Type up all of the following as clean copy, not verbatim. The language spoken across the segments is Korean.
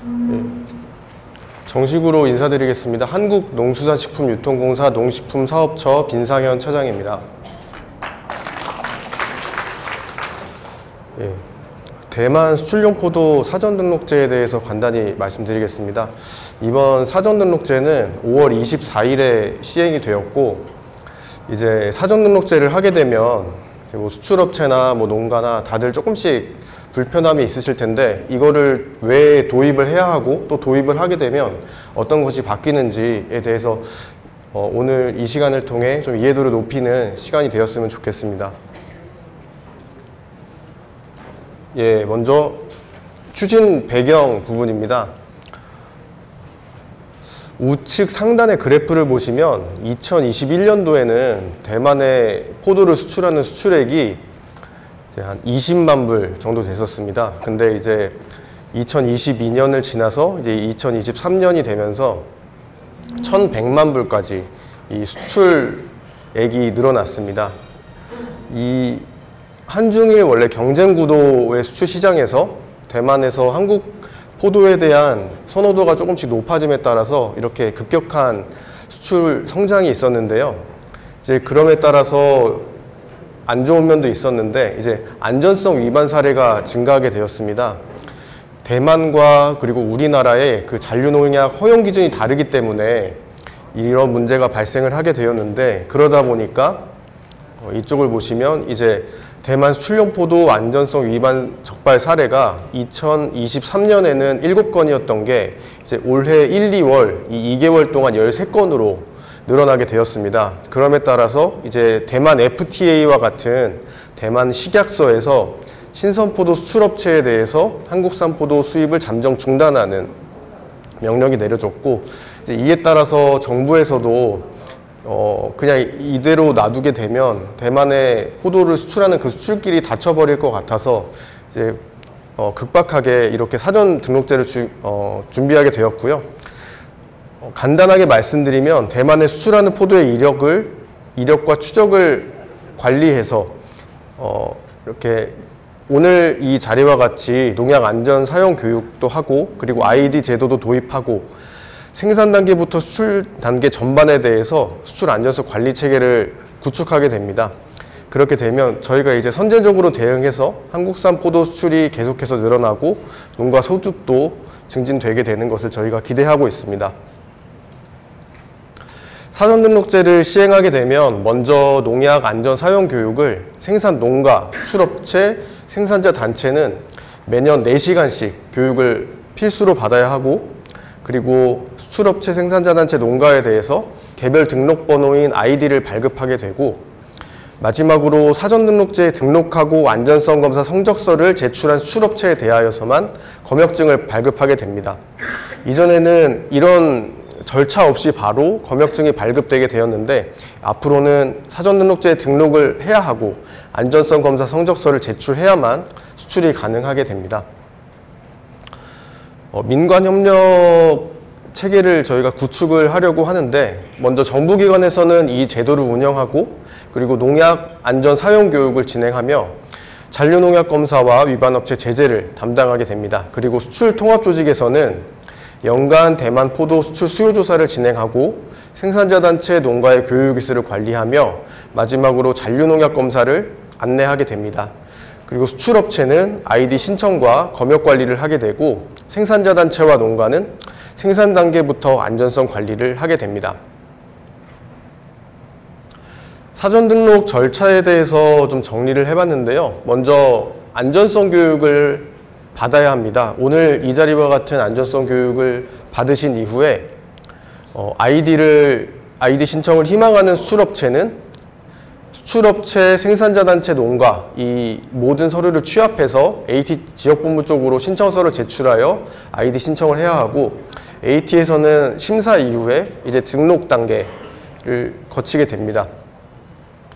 네. 정식으로 인사드리겠습니다. 한국농수산식품유통공사 농식품사업처 빈상현 차장입니다. 예, 대만 수출용 포도 사전등록제에 대해서 간단히 말씀드리겠습니다. 이번 사전등록제는 5월 24일에 시행이 되었고, 이제 사전등록제를 하게 되면 뭐 수출업체나 뭐 농가나 다들 조금씩 불편함이 있으실 텐데, 이거를 왜 도입을 해야 하고 또 도입을 하게 되면 어떤 것이 바뀌는지에 대해서 오늘 이 시간을 통해 좀 이해도를 높이는 시간이 되었으면 좋겠습니다. 예, 먼저 추진 배경 부분입니다. 우측 상단의 그래프를 보시면 2021년도에는 대만에 포도를 수출하는 수출액이 이제 한 20만 불 정도 됐었습니다. 근데 이제 2022년을 지나서 이제 2023년이 되면서 1100만 불까지 이 수출액이 늘어났습니다. 이 한중일 원래 경쟁 구도의 수출 시장에서 대만에서 한국 포도에 대한 선호도가 조금씩 높아짐에 따라서 이렇게 급격한 수출 성장이 있었는데요. 이제 그럼에 따라서 안 좋은 면도 있었는데 이제 안전성 위반 사례가 증가하게 되었습니다. 대만과 그리고 우리나라의 그 잔류농약 허용 기준이 다르기 때문에 이런 문제가 발생을 하게 되었는데, 그러다 보니까 이쪽을 보시면 이제 대만 수출용 포도 안전성 위반 적발 사례가 2023년에는 7건이었던 게 이제 올해 1, 2월 이 2개월 동안 13건으로 늘어나게 되었습니다. 그럼에 따라서 이제 대만 FTA와 같은 대만 식약처에서 신선포도 수출업체에 대해서 한국산 포도 수입을 잠정 중단하는 명령이 내려졌고, 이제 이에 따라서 정부에서도 그냥 이대로 놔두게 되면 대만에 포도를 수출하는 그 수출길이 닫혀버릴 것 같아서 이제 급박하게 이렇게 사전 등록제를 준비하게 되었고요. 간단하게 말씀드리면 대만에 수출하는 포도의 이력과 추적을 관리해서 이렇게 오늘 이 자리와 같이 농약 안전 사용 교육도 하고, 그리고 ID 제도도 도입하고, 생산 단계부터 수출 단계 전반에 대해서 수출 안전성 관리 체계를 구축하게 됩니다. 그렇게 되면 저희가 이제 선제적으로 대응해서 한국산 포도 수출이 계속해서 늘어나고 농가 소득도 증진되게 되는 것을 저희가 기대하고 있습니다. 사전등록제를 시행하게 되면 먼저 농약 안전 사용 교육을 생산 농가, 수출업체, 생산자 단체는 매년 4시간씩 교육을 필수로 받아야 하고, 그리고 수출업체, 생산자 단체, 농가에 대해서 개별 등록번호인 아이디를 발급하게 되고, 마지막으로 사전등록제에 등록하고 안전성 검사 성적서를 제출한 수출업체에 대하여서만 검역증을 발급하게 됩니다. 이전에는 이런 절차 없이 바로 검역증이 발급되게 되었는데, 앞으로는 사전등록제에 등록을 해야 하고 안전성 검사 성적서를 제출해야만 수출이 가능하게 됩니다. 민관협력 체계를 저희가 구축을 하려고 하는데, 먼저 정부기관에서는 이 제도를 운영하고, 그리고 농약 안전 사용 교육을 진행하며 잔류농약 검사와 위반업체 제재를 담당하게 됩니다. 그리고 수출통합조직에서는 연간 대만 포도 수출 수요조사를 진행하고 생산자 단체 농가의 교육 기술을 관리하며 마지막으로 잔류농약 검사를 안내하게 됩니다. 그리고 수출업체는 아이디 신청과 검역 관리를 하게 되고, 생산자 단체와 농가는 생산 단계부터 안전성 관리를 하게 됩니다. 사전 등록 절차에 대해서 좀 정리를 해봤는데요. 먼저 안전성 교육을 받아야 합니다. 오늘 이 자리와 같은 안전성 교육을 받으신 이후에 아이디 신청을 희망하는 수출업체는 수출업체, 생산자 단체, 농가 이 모든 서류를 취합해서 AT 지역본부 쪽으로 신청서를 제출하여 아이디 신청을 해야 하고, AT에서는 심사 이후에 이제 등록 단계를 거치게 됩니다.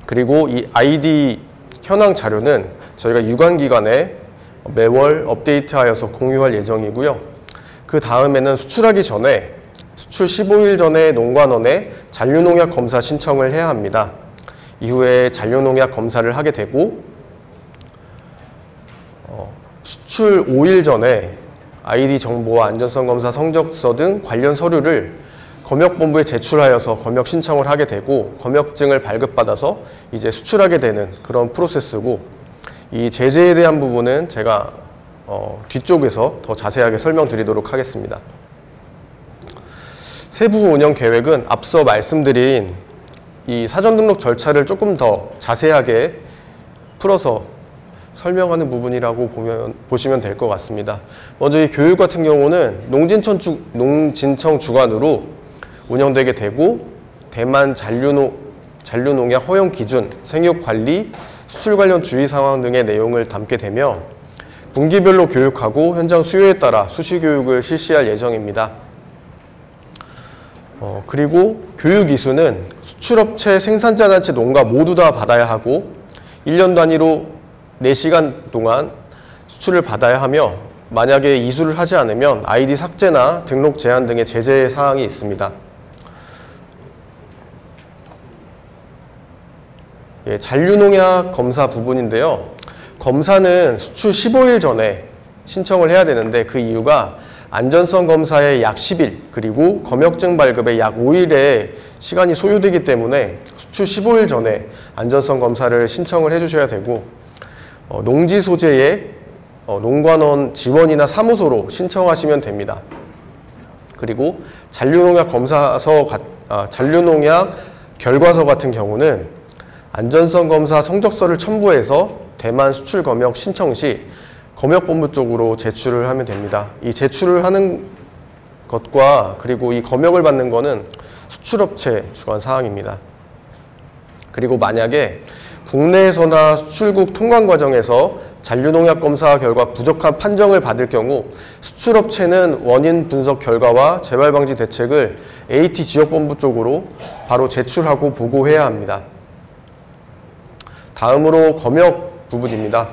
그리고 이 아이디 현황 자료는 저희가 유관기관에 매월 업데이트하여서 공유할 예정이고요. 그 다음에는 수출하기 전에 수출 15일 전에 농관원에 잔류농약 검사 신청을 해야 합니다. 이후에 잔류농약 검사를 하게 되고, 수출 5일 전에 아이디 정보와 안전성검사 성적서 등 관련 서류를 검역본부에 제출하여서 검역 신청을 하게 되고 검역증을 발급받아서 이제 수출하게 되는 그런 프로세스고, 이 제재에 대한 부분은 제가 뒤쪽에서 더 자세하게 설명드리도록 하겠습니다. 세부 운영 계획은 앞서 말씀드린 이 사전 등록 절차를 조금 더 자세하게 풀어서 설명하는 부분이라고 보시면 될 것 같습니다. 먼저 이 교육 같은 경우는 농진청 주관으로 운영되게 되고, 대만 잔류농약 허용 기준, 생육 관리, 수출 관련 주의 상황 등의 내용을 담게 되며 분기별로 교육하고 현장 수요에 따라 수시 교육을 실시할 예정입니다. 그리고 교육 이수는 수출업체, 생산자단체, 농가 모두 다 받아야 하고 1년 단위로 4시간 동안 수출을 받아야 하며, 만약에 이수를 하지 않으면 아이디 삭제나 등록 제한 등의 제재 사항이 있습니다. 잔류농약 검사 부분인데요. 검사는 수출 15일 전에 신청을 해야 되는데, 그 이유가 안전성 검사에 약 10일, 그리고 검역증 발급에 약 5일의 시간이 소요되기 때문에 수출 15일 전에 안전성 검사를 신청을 해주셔야 되고, 농지 소재의 농관원 지원이나 사무소로 신청하시면 됩니다. 그리고 잔류농약 잔류농약 결과서 같은 경우는 안전성 검사 성적서를 첨부해서 대만 수출 검역 신청 시 검역본부 쪽으로 제출을 하면 됩니다. 이 제출을 하는 것과 그리고 이 검역을 받는 것은 수출업체 주관 사항입니다. 그리고 만약에 국내에서나 수출국 통관 과정에서 잔류농약 검사 결과 부족한 판정을 받을 경우 수출업체는 원인 분석 결과와 재발 방지 대책을 AT 지역본부 쪽으로 바로 제출하고 보고해야 합니다. 다음으로 검역 부분입니다.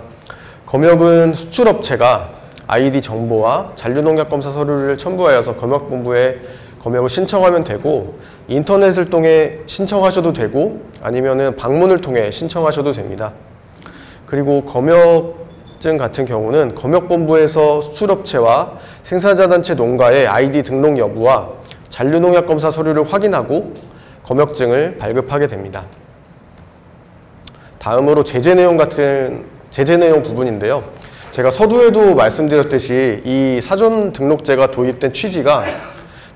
검역은 수출업체가 아이디 정보와 잔류농약 검사 서류를 첨부하여서 검역본부에 검역을 신청하면 되고, 인터넷을 통해 신청하셔도 되고 아니면은 방문을 통해 신청하셔도 됩니다. 그리고 검역증 같은 경우는 검역본부에서 수출업체와 생산자단체 농가의 아이디 등록 여부와 잔류농약 검사 서류를 확인하고 검역증을 발급하게 됩니다. 다음으로 제재 내용 부분인데요. 제가 서두에도 말씀드렸듯이 이 사전 등록제가 도입된 취지가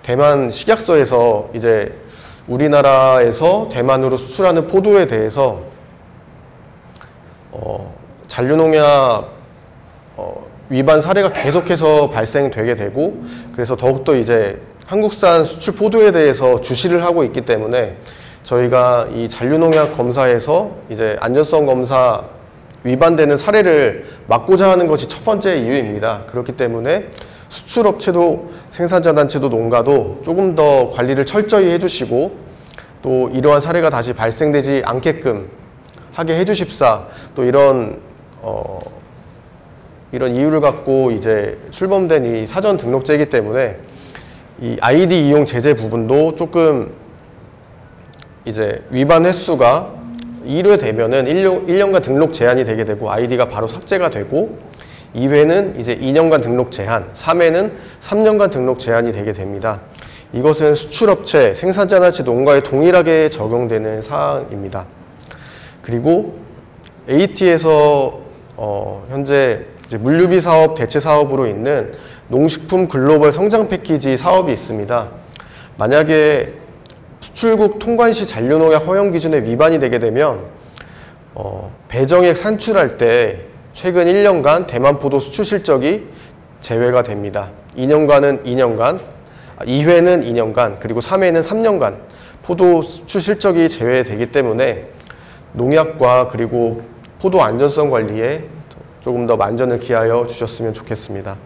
대만 식약처에서 이제 우리나라에서 대만으로 수출하는 포도에 대해서 잔류농약 위반 사례가 계속해서 발생되게 되고, 그래서 더욱더 이제 한국산 수출 포도에 대해서 주시를 하고 있기 때문에 저희가 이 잔류농약 검사에서 이제 안전성 검사 위반되는 사례를 막고자 하는 것이 첫 번째 이유입니다. 그렇기 때문에 수출업체도 생산자단체도 농가도 조금 더 관리를 철저히 해주시고, 또 이러한 사례가 다시 발생되지 않게끔 하게 해주십사, 또 이런 이유를 갖고 이제 출범된 이 사전 등록제이기 때문에 이 아이디 이용 제재 부분도 조금 이제 위반 횟수가 1회 되면은 1년간 등록 제한이 되게 되고 아이디가 바로 삭제가 되고, 2회는 이제 2년간 등록 제한, 3회는 3년간 등록 제한이 되게 됩니다. 이것은 수출업체, 생산자단체, 농가에 동일하게 적용되는 사항입니다. 그리고 AT에서 현재 이제 물류비 사업 대체 사업으로 있는 농식품 글로벌 성장 패키지 사업이 있습니다. 만약에 수출국 통관 시 잔류농약 허용 기준에 위반이 되게 되면 배정액 산출할 때 최근 1년간 대만 포도 수출 실적이 제외가 됩니다. 2년간은 2년간, 2회는 2년간, 그리고 3회는 3년간 포도 수출 실적이 제외되기 때문에 농약과 그리고 포도 안전성 관리에 조금 더 만전을 기하여 주셨으면 좋겠습니다.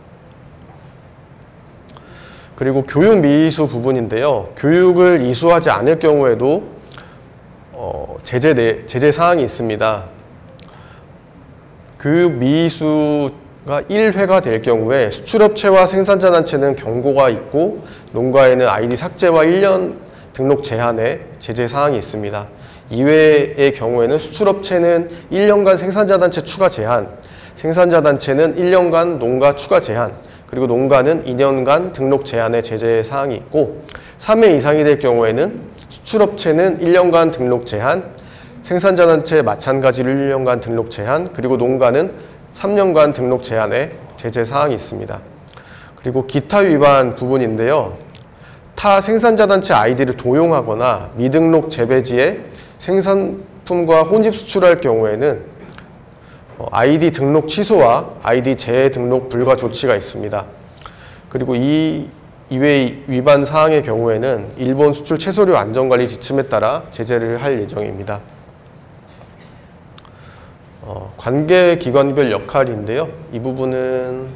그리고 교육 미이수 부분인데요. 교육을 이수하지 않을 경우에도 제재 사항이 있습니다. 교육 미이수가 1회가 될 경우에 수출업체와 생산자단체는 경고가 있고, 농가에는 아이디 삭제와 1년 등록 제한의 제재 사항이 있습니다. 2회의 경우에는 수출업체는 1년간 생산자단체 추가 제한, 생산자단체는 1년간 농가 추가 제한, 그리고 농가는 2년간 등록 제한의 제재 사항이 있고 3회 이상이 될 경우에는 수출업체는 1년간 등록 제한, 생산자단체 마찬가지로 1년간 등록 제한, 그리고 농가는 3년간 등록 제한의 제재 사항이 있습니다. 그리고 기타 위반 부분인데요. 타 생산자단체 아이디를 도용하거나 미등록 재배지에 생산품과 혼집 수출할 경우에는 아이디 등록 취소와 아이디 재등록 불가 조치가 있습니다. 그리고 이 이외의 위반 사항의 경우에는 일본 수출 채소류 안전관리 지침에 따라 제재를 할 예정입니다. 관계기관별 역할인데요. 이 부분은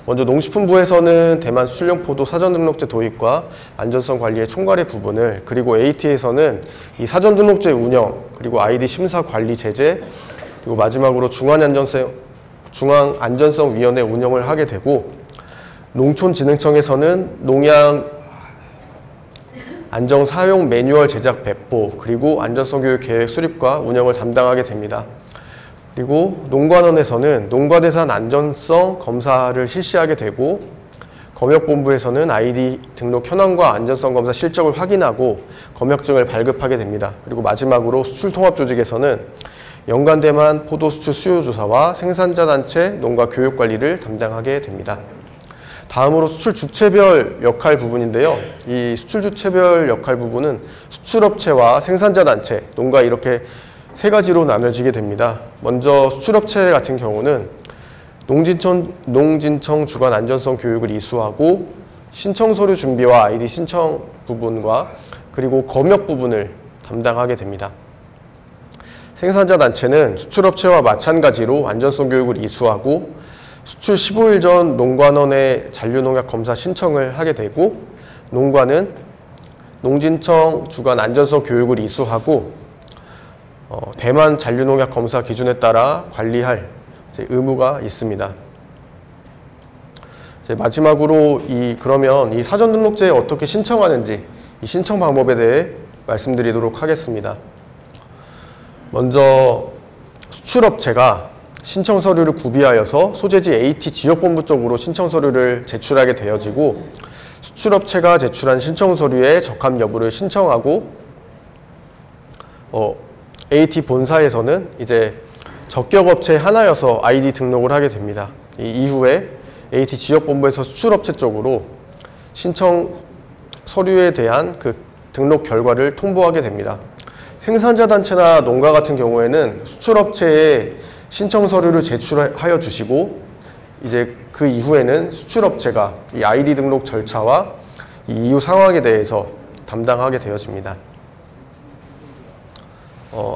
먼저 농식품부에서는 대만 수출용포도 사전등록제 도입과 안전성 관리의 총괄의 부분을, 그리고 AT에서는 이 사전등록제 운영, 그리고 아이디 심사 관리 제재, 그리고 마지막으로 중앙안전성위원회 운영을 하게 되고, 농촌진흥청에서는 농약 안정 사용 매뉴얼 제작 배포, 그리고 안전성 교육 계획 수립과 운영을 담당하게 됩니다. 그리고 농관원에서는 농가대산 안전성 검사를 실시하게 되고, 검역본부에서는 아이디 등록 현황과 안전성 검사 실적을 확인하고 검역증을 발급하게 됩니다. 그리고 마지막으로 수출통합조직에서는 연간 대만 포도 수출 수요 조사와 생산자 단체 농가 교육 관리를 담당하게 됩니다. 다음으로 수출 주체별 역할 부분인데요. 이 수출 주체별 역할 부분은 수출업체와 생산자 단체, 농가 이렇게 세 가지로 나눠지게 됩니다. 먼저 수출업체 같은 경우는 농진청 주간 안전성 교육을 이수하고 신청 서류 준비와 아이디 신청 부분과 그리고 검역 부분을 담당하게 됩니다. 생산자 단체는 수출업체와 마찬가지로 안전성 교육을 이수하고 수출 15일 전 농관원에 잔류농약 검사 신청을 하게 되고, 농가는 농진청 주간 안전성 교육을 이수하고 대만 잔류농약 검사 기준에 따라 관리할 의무가 있습니다. 마지막으로 그러면 이 사전등록제에 어떻게 신청하는지 이 신청 방법에 대해 말씀드리도록 하겠습니다. 먼저 수출업체가 신청 서류를 구비하여서 소재지 AT 지역본부 쪽으로 신청 서류를 제출하게 되어지고, 수출업체가 제출한 신청 서류의 적합 여부를 신청하고 AT 본사에서는 이제 적격업체 하나여서 아이디 등록을 하게 됩니다. 이후에 AT 지역본부에서 수출업체 쪽으로 신청 서류에 대한 그 등록 결과를 통보하게 됩니다. 생산자 단체나 농가 같은 경우에는 수출업체에 신청 서류를 제출하여 주시고, 이제 그 이후에는 수출업체가 이 아이디 등록 절차와 이 이후 상황에 대해서 담당하게 되어집니다.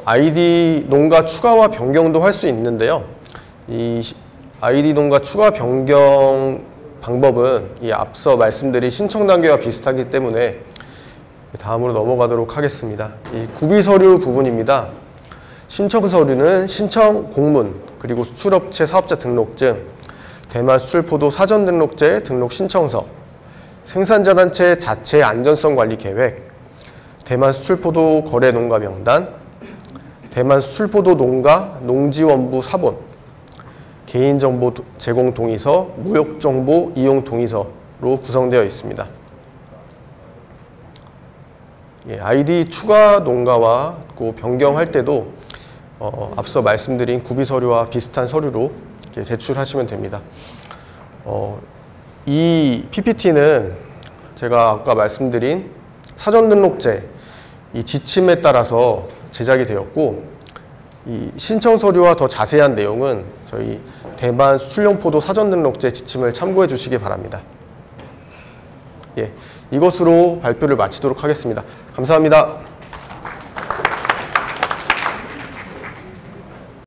아이디 농가 추가와 변경도 할 수 있는데요. 이 아이디 농가 추가 변경 방법은 이 앞서 말씀드린 신청 단계와 비슷하기 때문에 다음으로 넘어가도록 하겠습니다. 이 구비 서류 부분입니다. 신청 서류는 신청 공문, 그리고 수출업체 사업자 등록증, 대만 수출포도 사전등록제 등록 신청서, 생산자 단체 자체 안전성 관리 계획, 대만 수출포도 거래 농가 명단, 대만 수출포도 농가 농지원부 사본, 개인정보 제공 동의서, 무역정보 이용 동의서로 구성되어 있습니다. 아이디 추가 농가와 변경할 때도 앞서 말씀드린 구비 서류와 비슷한 서류로 이렇게 제출하시면 됩니다. 이 PPT는 제가 아까 말씀드린 사전등록제 이 지침에 따라서 제작이 되었고, 이 신청 서류와 더 자세한 내용은 저희 대만 수출용포도 사전등록제 지침을 참고해 주시기 바랍니다. 이것으로 발표를 마치도록 하겠습니다. 감사합니다.